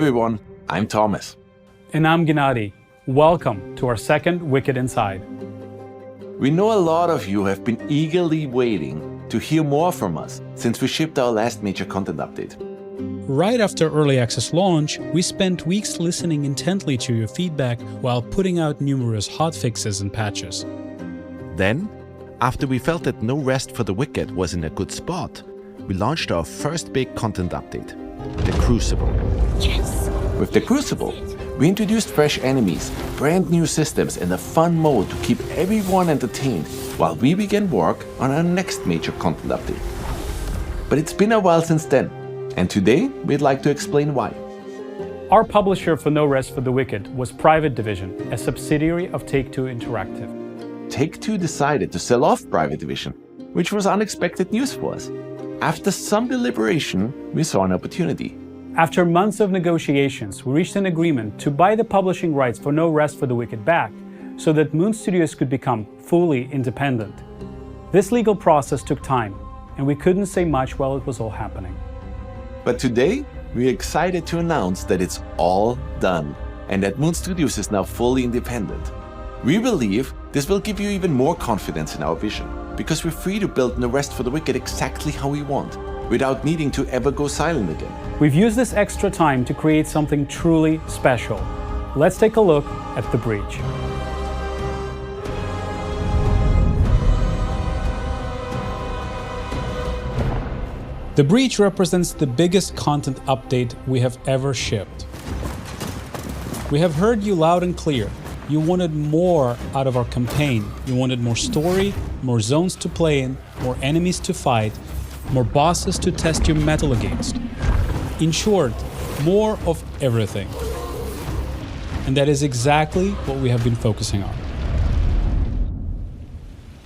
everyone, I'm Thomas. And I'm Gennady. Welcome to our second Wicked Inside. We know a lot of you have been eagerly waiting to hear more from us since we shipped our last major content update. Right after early access launch, we spent weeks listening intently to your feedback while putting out numerous hotfixes and patches. Then, after we felt that No Rest for the Wicked was in a good spot, we launched our first big content update, the Crucible. Yes! With the Crucible, we introduced fresh enemies, brand new systems, and a fun mode to keep everyone entertained while we began work on our next major content update. But it's been a while since then, and today we'd like to explain why. Our publisher for No Rest for the Wicked was Private Division, a subsidiary of Take-Two Interactive. Take-Two decided to sell off Private Division, which was unexpected news for us. After some deliberation, we saw an opportunity. After months of negotiations, we reached an agreement to buy the publishing rights for No Rest for the Wicked back, so that Moon Studios could become fully independent. This legal process took time, and we couldn't say much while it was all happening. But today, we're excited to announce that it's all done, and that Moon Studios is now fully independent. We believe this will give you even more confidence in our vision, because we're free to build No Rest for the Wicked exactly how we want, without needing to ever go silent again. We've used this extra time to create something truly special. Let's take a look at the breach. The breach represents the biggest content update we have ever shipped. We have heard you loud and clear. You wanted more out of our campaign. You wanted more story, more zones to play in, more enemies to fight, more bosses to test your mettle against. In short, more of everything. And that is exactly what we have been focusing on.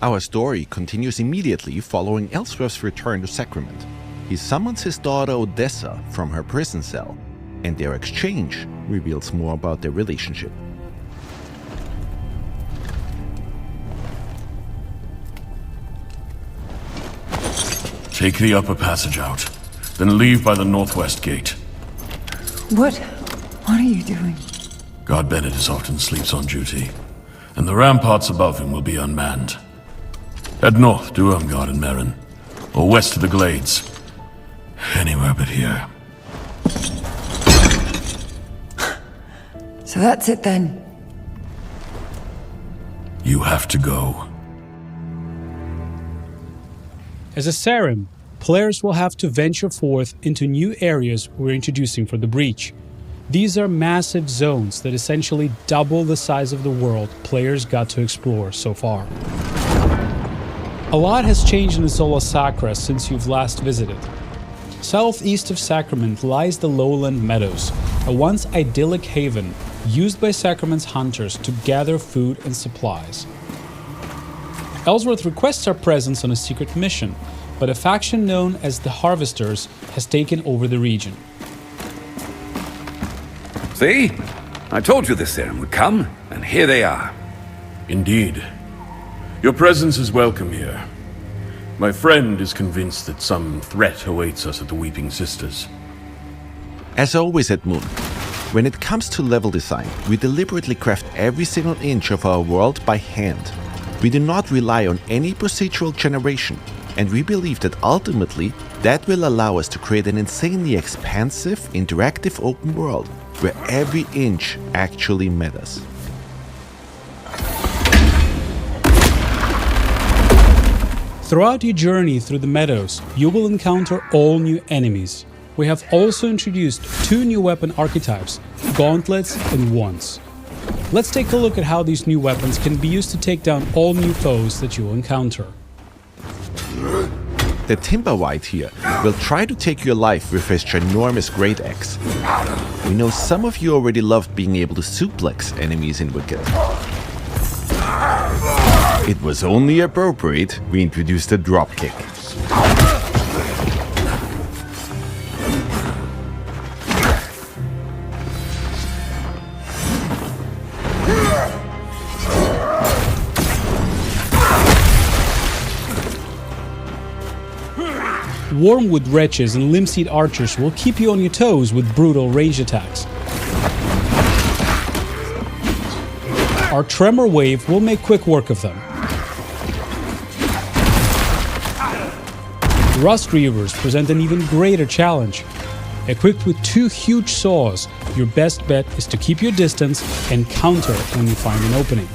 Our story continues immediately following Ellsworth's return to Sacrament. He summons his daughter Odessa from her prison cell, and their exchange reveals more about their relationship. Take the upper passage out, then leave by the northwest gate. What are you doing? God Bennett often sleeps on duty, and the ramparts above him will be unmanned. Head north to Ermgard and Merin, or west to the Glades. Anywhere but here. So that's it then. You have to go. As a Cerim, players will have to venture forth into new areas we're introducing for the breach. These are massive zones that essentially double the size of the world players got to explore so far. A lot has changed in Isola Sacra since you've last visited. Southeast of Sacrament lies the Lowland Meadows, a once idyllic haven used by Sacrament's hunters to gather food and supplies. Ellsworth requests our presence on a secret mission, but a faction known as the Harvesters has taken over the region. See? I told you the Cerim would come, and here they are. Indeed. Your presence is welcome here. My friend is convinced that some threat awaits us at the Weeping Sisters. As always at Moon, when it comes to level design, we deliberately craft every single inch of our world by hand. We do not rely on any procedural generation, and we believe that ultimately that will allow us to create an insanely expansive, interactive open world where every inch actually matters. Throughout your journey through the meadows, you will encounter all new enemies. We have also introduced 2 new weapon archetypes, gauntlets and wands. Let's take a look at how these new weapons can be used to take down all new foes that you will encounter. The Timberwhite here will try to take your life with his ginormous great axe. We know some of you already loved being able to suplex enemies in Wicked. It was only appropriate we introduced a dropkick. Wormwood wretches and Limseed archers will keep you on your toes with brutal ranged attacks. Our Tremor Wave will make quick work of them. Rust Reavers present an even greater challenge. Equipped with 2 huge saws, your best bet is to keep your distance and counter when you find an opening.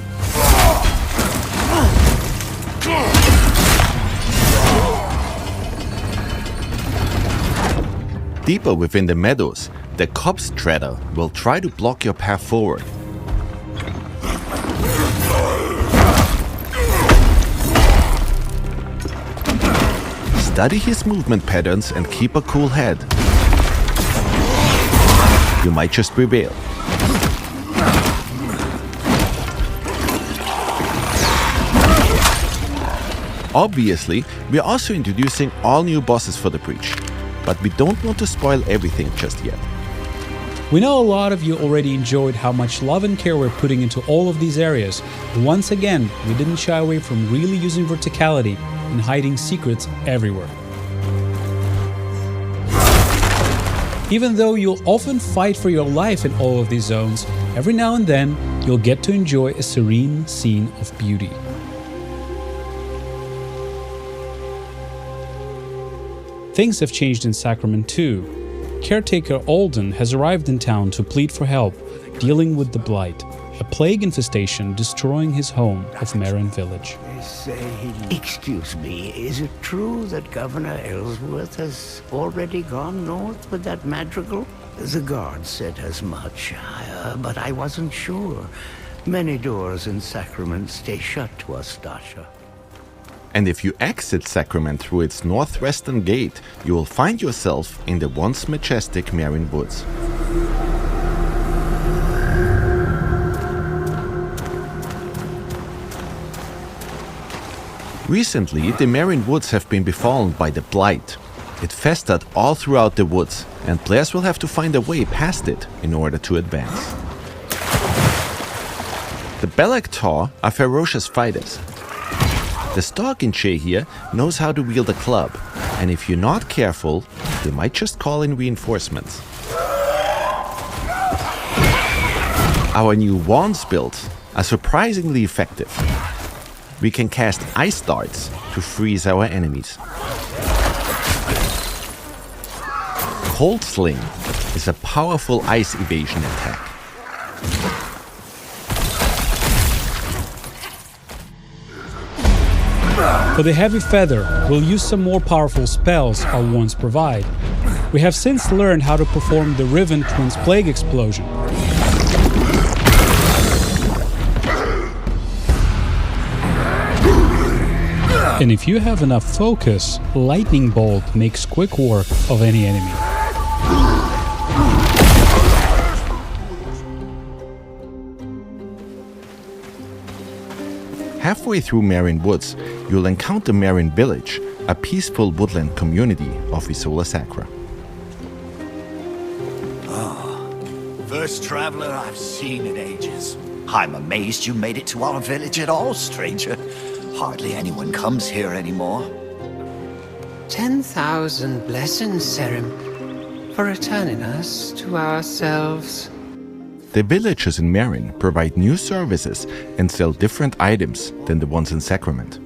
Deeper within the meadows, the Copse Treader will try to block your path forward. Study his movement patterns and keep a cool head. You might just prevail. Obviously, we are also introducing all new bosses for the Breach, but we don't want to spoil everything just yet. We know a lot of you already enjoyed how much love and care we're putting into all of these areas. Once again, we didn't shy away from really using verticality and hiding secrets everywhere. Even though you'll often fight for your life in all of these zones, every now and then you'll get to enjoy a serene scene of beauty. Things have changed in Sacrament too. Caretaker Alden has arrived in town to plead for help, dealing with the Blight, a plague infestation destroying his home of Merrin Village. Excuse me, is it true that Governor Ellsworth has already gone north with that madrigal? The guard said as much, but I wasn't sure. Many doors in Sacrament stay shut to us, Dasha. And if you exit Sacrament through its northwestern gate, you will find yourself in the once majestic Merrin Woods. Recently, the Merrin Woods have been befallen by the Blight. It festered all throughout the woods, and players will have to find a way past it in order to advance. The Belak are ferocious fighters. The Stalkinche here knows how to wield a club, and if you're not careful, they might just call in reinforcements. Our new wands builds are surprisingly effective. We can cast ice darts to freeze our enemies. Cold Sling is a powerful ice evasion attack. For the Heavy Feather, we'll use some more powerful spells our wands provide. We have since learned how to perform the Riven Twins Plague Explosion. And if you have enough focus, Lightning Bolt makes quick work of any enemy. Halfway through Merrin Woods, you'll encounter Merrin Village, a peaceful woodland community of Isola Sacra. First traveler I've seen in ages. I'm amazed you made it to our village at all, stranger. Hardly anyone comes here anymore. 10,000 blessings, Cerim, for returning us to ourselves. The villagers in Merrin provide new services and sell different items than the ones in Sacrament.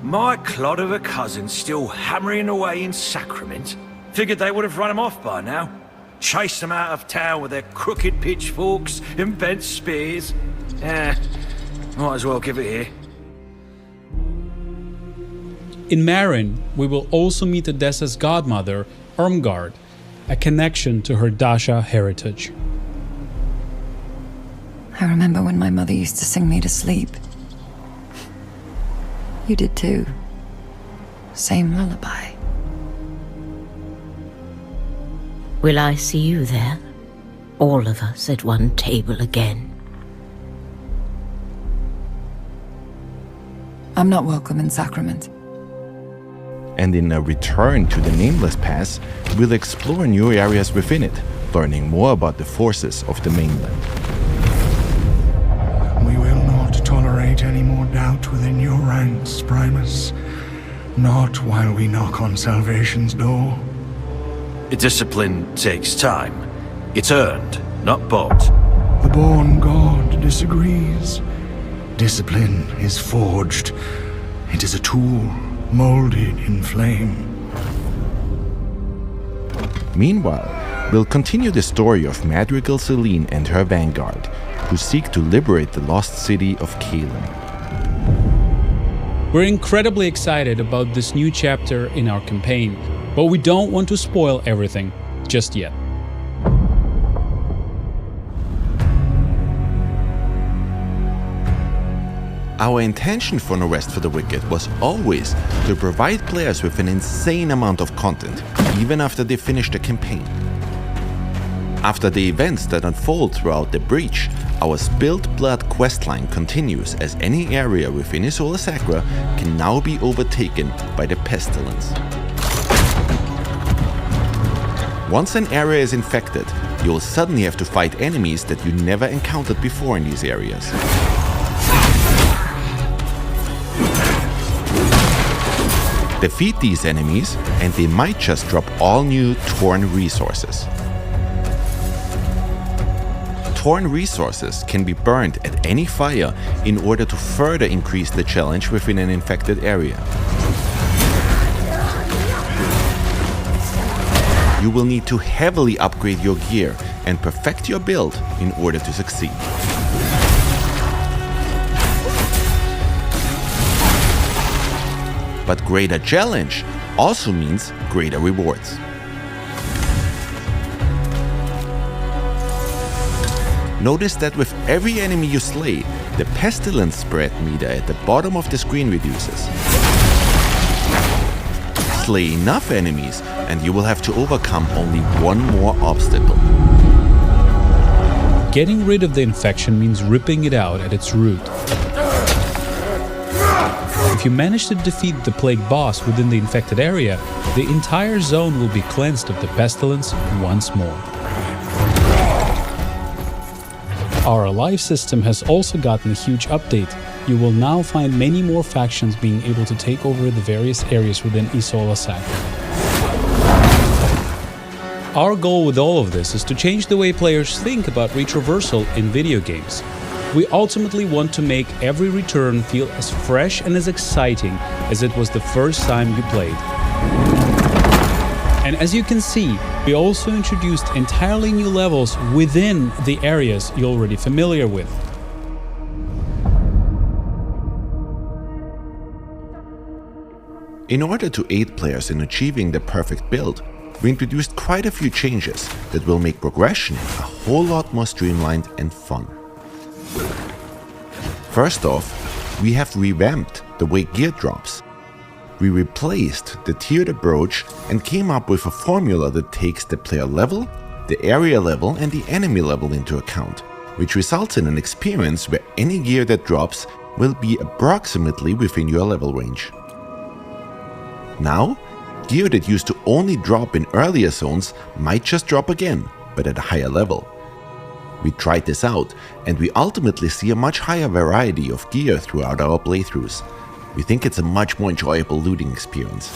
My clod of a cousin's still hammering away in Sacrament. Figured they would have run him off by now. Chased them out of town with their crooked pitchforks and bent spears. Might as well give it here. In Merrin, we will also meet Odessa's godmother, Irmgard, a connection to her Dasha heritage. I remember when my mother used to sing me to sleep. You did too. Same lullaby. Will I see you there? All of us at one table again. I'm not welcome in Sacrament. And in a return to the Nameless Pass, we'll explore new areas within it, learning more about the forces of the mainland. We will not tolerate any more doubt within your ranks, Primus. Not while we knock on salvation's door. Discipline takes time. It's earned, not bought. The born god disagrees. Discipline is forged. It is a tool, molded in flame. Meanwhile, we'll continue the story of Madrigal Celine and her vanguard, who seek to liberate the lost city of Cerim. We're incredibly excited about this new chapter in our campaign, but we don't want to spoil everything just yet. Our intention for No Rest for the Wicked was always to provide players with an insane amount of content, even after they finish the campaign. After the events that unfold throughout the Breach, our Spilled Blood questline continues as any area within Isola Sacra can now be overtaken by the Pestilence. Once an area is infected, you'll suddenly have to fight enemies that you never encountered before in these areas. Defeat these enemies, and they might just drop all new Torn resources. Torn resources can be burned at any fire in order to further increase the challenge within an infected area. You will need to heavily upgrade your gear and perfect your build in order to succeed. But greater challenge also means greater rewards. Notice that with every enemy you slay, the Pestilence spread meter at the bottom of the screen reduces. Slay enough enemies and you will have to overcome only one more obstacle. Getting rid of the infection means ripping it out at its root. If you manage to defeat the plague boss within the infected area, the entire zone will be cleansed of the pestilence once more. Our Alive system has also gotten a huge update. You will now find many more factions being able to take over the various areas within Isola Sacra. Our goal with all of this is to change the way players think about retraversal in video games. We ultimately want to make every return feel as fresh and as exciting as it was the first time you played. And as you can see, we also introduced entirely new levels within the areas you're already familiar with. In order to aid players in achieving the perfect build, we introduced quite a few changes that will make progression a whole lot more streamlined and fun. First off, we have revamped the way gear drops. We replaced the tiered approach and came up with a formula that takes the player level, the area level and the enemy level into account, which results in an experience where any gear that drops will be approximately within your level range. Now, gear that used to only drop in earlier zones might just drop again, but at a higher level. We tried this out, and we ultimately see a much higher variety of gear throughout our playthroughs. We think it's a much more enjoyable looting experience.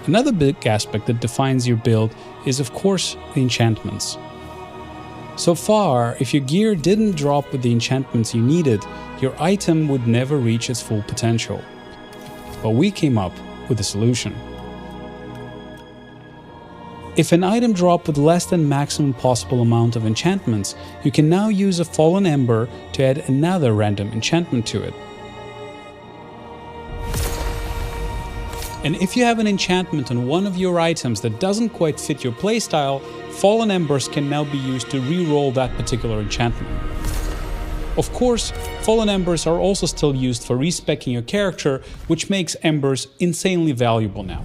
Another big aspect that defines your build is, of course, the enchantments. So far, if your gear didn't drop with the enchantments you needed, your item would never reach its full potential. But we came up with a solution. If an item dropped with less than maximum possible amount of enchantments, you can now use a Fallen Ember to add another random enchantment to it. And if you have an enchantment on one of your items that doesn't quite fit your playstyle, Fallen Embers can now be used to re-roll that particular enchantment. Of course, Fallen Embers are also still used for respeccing your character, which makes Embers insanely valuable now.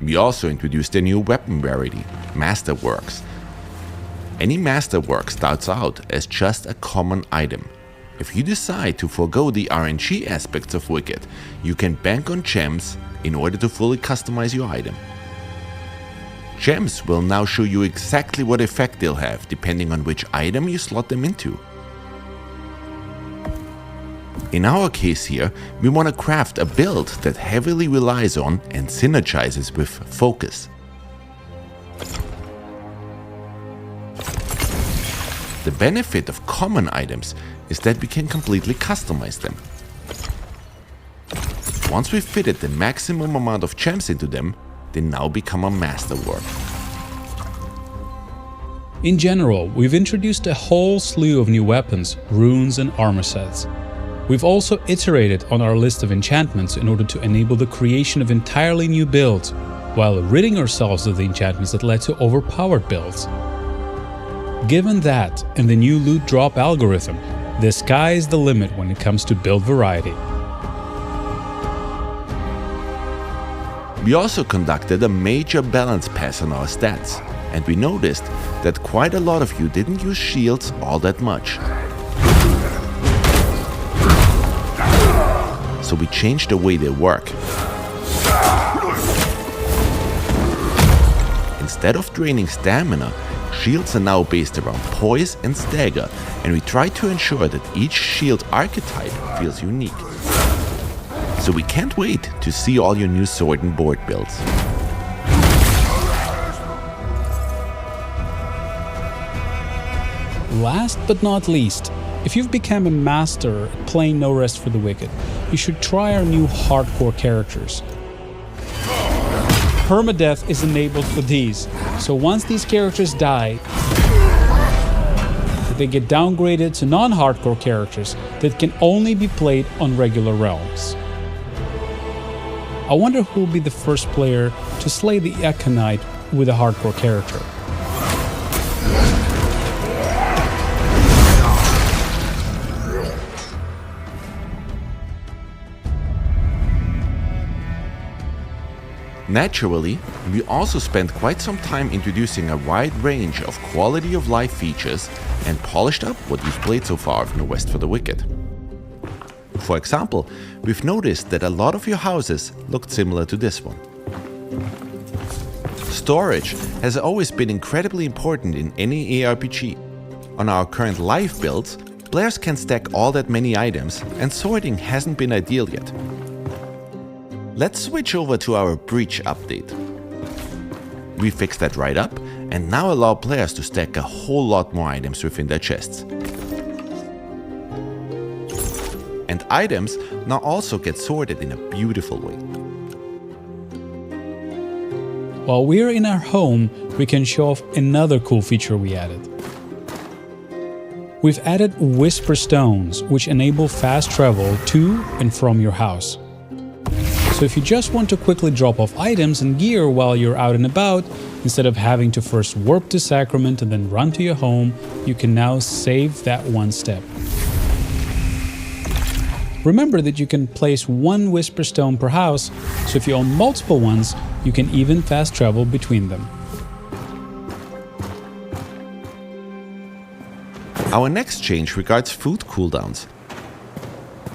We also introduced a new weapon rarity, Masterworks. Any Masterwork starts out as just a common item. If you decide to forego the RNG aspects of Wicked, you can bank on gems in order to fully customize your item. Gems will now show you exactly what effect they'll have depending on which item you slot them into. In our case here, we want to craft a build that heavily relies on and synergizes with focus. The benefit of common items is that we can completely customize them. Once we've fitted the maximum amount of gems into them, they now become a masterwork. In general, we've introduced a whole slew of new weapons, runes and armor sets. We've also iterated on our list of enchantments in order to enable the creation of entirely new builds, while ridding ourselves of the enchantments that led to overpowered builds. Given that and the new loot drop algorithm, the sky is the limit when it comes to build variety. We also conducted a major balance pass on our stats, and we noticed that quite a lot of you didn't use shields all that much. So we changed the way they work. Instead of draining stamina, shields are now based around poise and stagger, and we try to ensure that each shield archetype feels unique. So we can't wait to see all your new sword and board builds. Last but not least, if you've become a master at playing No Rest for the Wicked, you should try our new hardcore characters. Permadeath is enabled for these, so once these characters die, they get downgraded to non-hardcore characters that can only be played on regular realms. I wonder who will be the first player to slay the Aconite with a hardcore character. Naturally, we also spent quite some time introducing a wide range of quality of life features and polished up what you've played so far of No Rest for the Wicked. For example, we've noticed that a lot of your houses looked similar to this one. Storage has always been incredibly important in any ARPG. On our current live builds, players can stack all that many items, and sorting hasn't been ideal yet. Let's switch over to our Breach update. We fixed that right up and now allow players to stack a whole lot more items within their chests. And items now also get sorted in a beautiful way. While we're in our home, we can show off another cool feature we added. We've added Whisper Stones, which enable fast travel to and from your house. So if you just want to quickly drop off items and gear while you're out and about, instead of having to first warp to Sacrament and then run to your home, you can now save that one step. Remember that you can place one Whisper Stone per house, so if you own multiple ones, you can even fast travel between them. Our next change regards food cooldowns.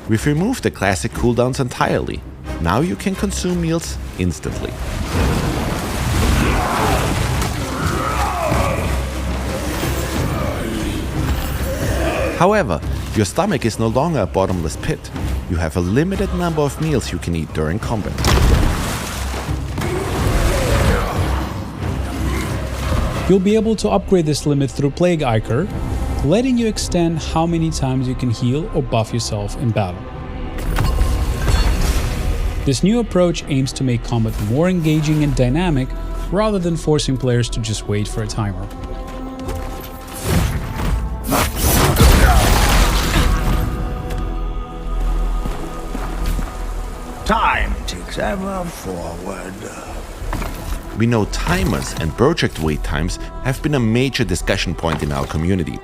We've removed the classic cooldowns entirely. Now you can consume meals instantly. However, your stomach is no longer a bottomless pit. You have a limited number of meals you can eat during combat. You'll be able to upgrade this limit through Plague Ichor, letting you extend how many times you can heal or buff yourself in battle. This new approach aims to make combat more engaging and dynamic, rather than forcing players to just wait for a timer. Time ticks ever forward. We know timers and project wait times have been a major discussion point in our community.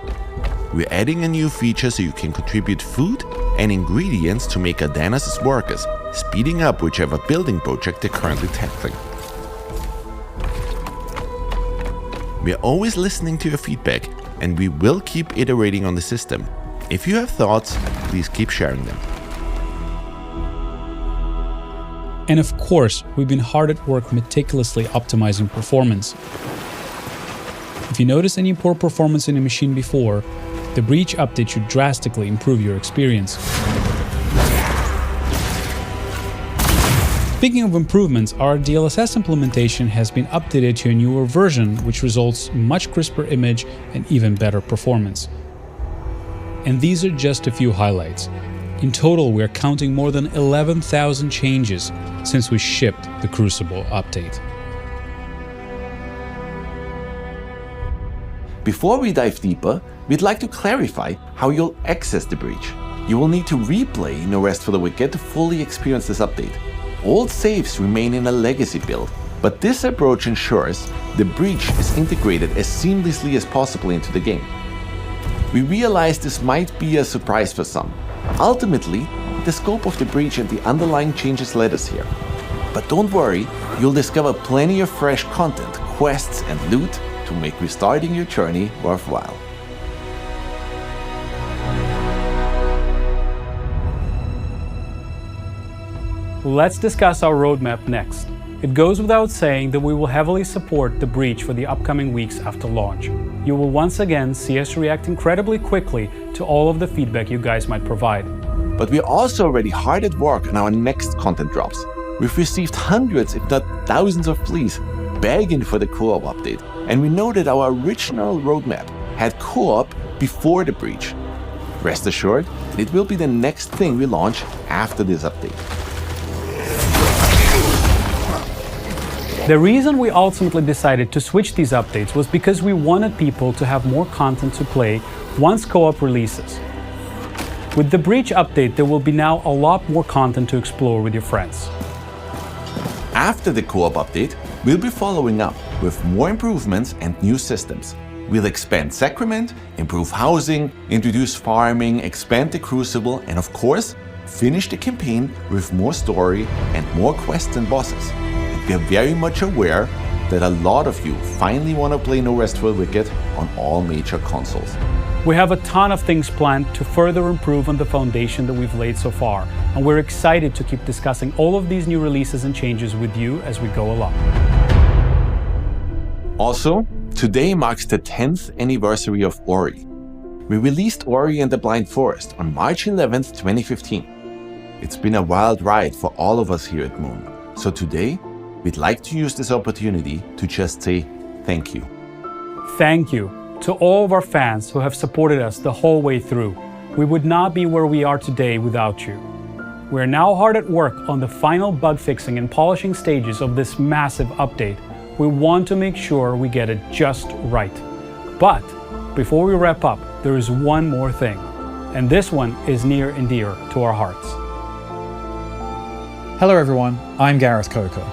We're adding a new feature so you can contribute food and ingredients to make Adanas' workers, speeding up whichever building project they're currently tackling. We're always listening to your feedback, and we will keep iterating on the system. If you have thoughts, please keep sharing them. And of course, we've been hard at work meticulously optimizing performance. If you notice any poor performance in a machine before, the Breach update should drastically improve your experience. Speaking of improvements, our DLSS implementation has been updated to a newer version, which results in much crisper image and even better performance. And these are just a few highlights. In total, we are counting more than 11,000 changes since we shipped the Crucible update. Before we dive deeper, we'd like to clarify how you'll access the breach. You will need to replay No Rest for the Wicked to fully experience this update. Old saves remain in a legacy build, but this approach ensures the breach is integrated as seamlessly as possible into the game. We realize this might be a surprise for some. Ultimately, the scope of the breach and the underlying changes led us here. But don't worry, you'll discover plenty of fresh content, quests and loot to make restarting your journey worthwhile. Let's discuss our roadmap next. It goes without saying that we will heavily support the breach for the upcoming weeks after launch. You will once again see us react incredibly quickly to all of the feedback you guys might provide. But we're also already hard at work on our next content drops. We've received hundreds, if not thousands of pleas begging for the co-op update, and we know that our original roadmap had co-op before the breach. Rest assured, it will be the next thing we launch after this update. The reason we ultimately decided to switch these updates was because we wanted people to have more content to play once co-op releases. With the Breach update, there will be now a lot more content to explore with your friends. After the co-op update, we'll be following up with more improvements and new systems. We'll expand Sacrament, improve housing, introduce farming, expand the Crucible, and of course, finish the campaign with more story and more quests and bosses. We are very much aware that a lot of you finally want to play No Rest for the Wicked on all major consoles. We have a ton of things planned to further improve on the foundation that we've laid so far, and we're excited to keep discussing all of these new releases and changes with you as we go along. Also, today marks the 10th anniversary of Ori. We released Ori and the Blind Forest on March 11th, 2015. It's been a wild ride for all of us here at Moon, so today, we'd like to use this opportunity to just say thank you. Thank you to all of our fans who have supported us the whole way through. We would not be where we are today without you. We're now hard at work on the final bug fixing and polishing stages of this massive update. We want to make sure we get it just right. But before we wrap up, there is one more thing, and this one is near and dear to our hearts. Hello everyone, I'm Gareth Coker.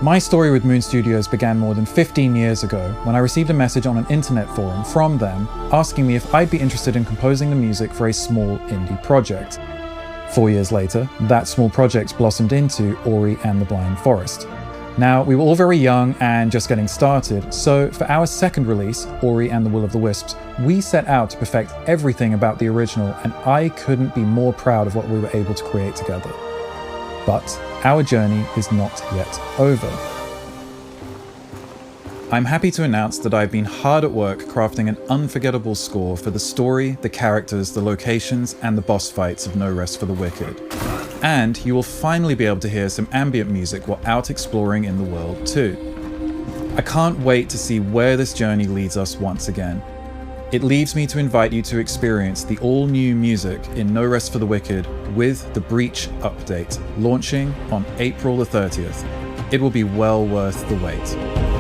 My story with Moon Studios began more than 15 years ago when I received a message on an internet forum from them asking me if I'd be interested in composing the music for a small indie project. 4 years later, that small project blossomed into Ori and the Blind Forest. Now, we were all very young and just getting started, so for our second release, Ori and the Will of the Wisps, we set out to perfect everything about the original, and I couldn't be more proud of what we were able to create together. But our journey is not yet over. I'm happy to announce that I've been hard at work crafting an unforgettable score for the story, the characters, the locations, and the boss fights of No Rest for the Wicked. And you will finally be able to hear some ambient music while out exploring in the world too. I can't wait to see where this journey leads us once again. It leaves me to invite you to experience the all-new music in No Rest for the Wicked with the Breach update, launching on April the 30th. It will be well worth the wait.